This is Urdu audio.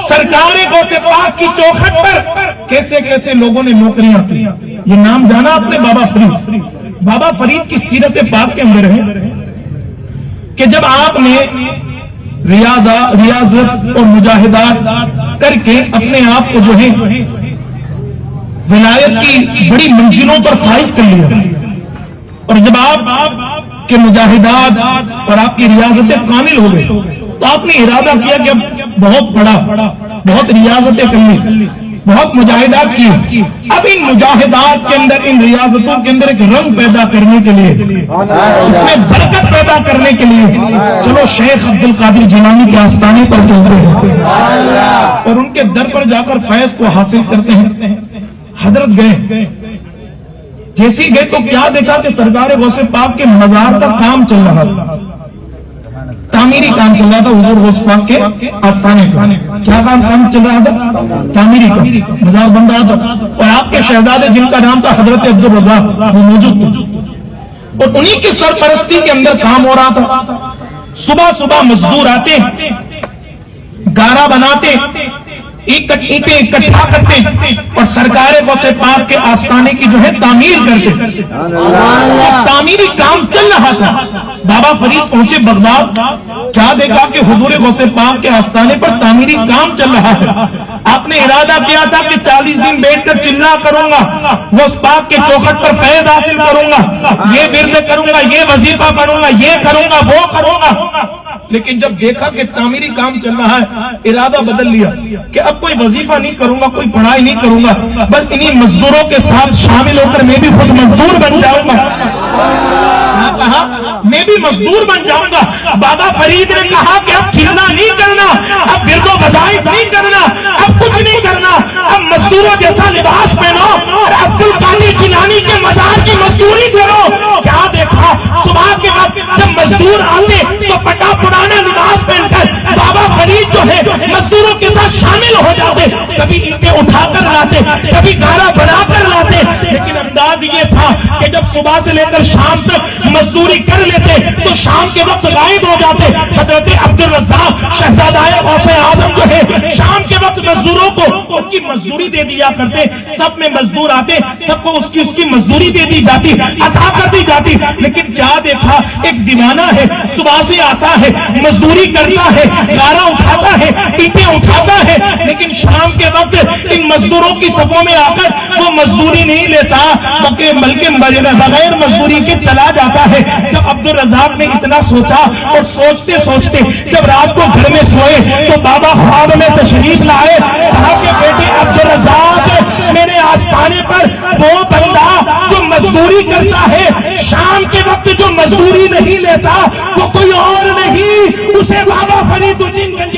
سرکار غوث پاک کی چوکھٹ پر کیسے کیسے لوگوں نے نوکریاں کی. یہ نام جانا آپ نے بابا فرید. بابا فرید کی سیرت پاک کے اندر ہے کہ جب آپ نے ریاضت اور مجاہدات کر کے اپنے آپ کو جو ہے ولایت کی بڑی منزلوں پر فائز کر لیا, اور جب آپ کے مجاہدات اور آپ کی ریاضتیں کامل ہو گئے تو آپ نے ارادہ کیا کہ اب بہت بڑا بہت ریاضتیں کرنی, بہت مجاہدات کی. اب ان مجاہدات کے اندر, ان ریاضتوں کے اندر ایک رنگ پیدا کرنے کے لیے, اس میں برکت پیدا کرنے کے لیے چلو شیخ عبد القادر جیلانی کے آستانے پر چلتے ہیں اور ان کے در پر جا کر فیض کو حاصل کرتے ہیں. حضرت گئے, جیسی گئے تو کیا دیکھا کہ سرکار غوث پاک کے مزار کا کام چل رہا تھا, تعمیری کام چل رہا تھا حضور غوث پاک کے آستانے کا. کیا کام چل رہا تھا؟ تعمیری کا, مزار بن رہا تھا. اور آپ کے شہزادے جن کا نام تھا حضرت عبد الرزاق, وہ موجود تھے اور انہی کی سرپرستی کے اندر کام ہو رہا تھا. صبح صبح مزدور آتے, گارا بناتے, اینٹیں اکٹھا کرتے اور سرکار غوث پاک کے آستانے کی جو ہے تعمیر کرتے. تعمیری کام چل رہا تھا. بابا فرید پہنچے بغداد, کیا دیکھا کہ حضور غوث پاک کے آستانے پر تعمیری کام چل رہا ہے. آپ نے ارادہ کیا تھا کہ 40 دن بیٹھ کر چلنا کروں گا, غوث پاک کے چوکھٹ پر فیض حاصل کروں گا, یہ ورد کروں گا, یہ وظیفہ پڑھوں گا, یہ کروں گا, وہ کروں گا. لیکن جب دیکھا کہ تعمیری کام چل رہا ہے, ارادہ بدل لیا کہ اب کوئی وظیفہ نہیں کروں گا, کوئی پڑھائی نہیں کروں گا, بس انہی مزدوروں کے ساتھ شامل ہو کر میں بھی خود مزدور بن جاؤں گا. کہا میں بھی مزدور بن جاؤں گا. بابا فرید نے کہا کہ اب چلنا نہیں کرنا, اب ورد و وظائف نہیں کرنا, اب کچھ نہیں کرنا, اب مزدوروں جیسا لباس پہنو اور عبد القادر جیلانی کے مزار کی مزدوری کرو. کیا دیکھا صبح کے وقت جب مزدور آتے تو پٹا پرانا لباس پہن کر بابا فرید جو ہے مزدوروں کے ساتھ شامل ہو جاتے. کبھی اینٹیں اٹھا کر لاتے, کبھی گارا بنا کر لاتے, لیکن انداز یہ تھا کہ جب صبح سے لے کر شام تک مزدوری کر لیتے تو شام کے وقت غائب ہو جاتے. حضرت عبد الرزاق شہزادہ غوث اعظم جو ہے شام کے وقت مزدوروں کو ان کی مزدوری دے دیا کرتے. سب میں مزدور آتے, سب کو اس کی مزدوری دے دی جاتی, عطا کر دی جاتی. لیکن کیا دیکھا, ایک دیوانہ ہے, صبح سے آتا ہے, مزدوری کرتا ہے, گارا اٹھاتا ہے, اینٹیں اٹھاتا ہے, لیکن شام کے وقت ان مزدوروں کی صفوں میں آ کر وہ مزدوری نہیں لیتا بلکہ بغیر مزدوری کے چلا جاتا ہے. جب عبد الرزاق نے اتنا سوچا اور سوچتے سوچتے جب رات کو گھر میں سوئے تو بابا خواب میں تشریف لائے, کہا کہ بیٹے عبد الرزاق, میرے آستانے پر وہ بندہ جو مزدوری کرتا ہے شام کے وقت جو مزدوری نہیں لیتا وہ کوئی اور نہیں, اسے بابا فرید الدین گنج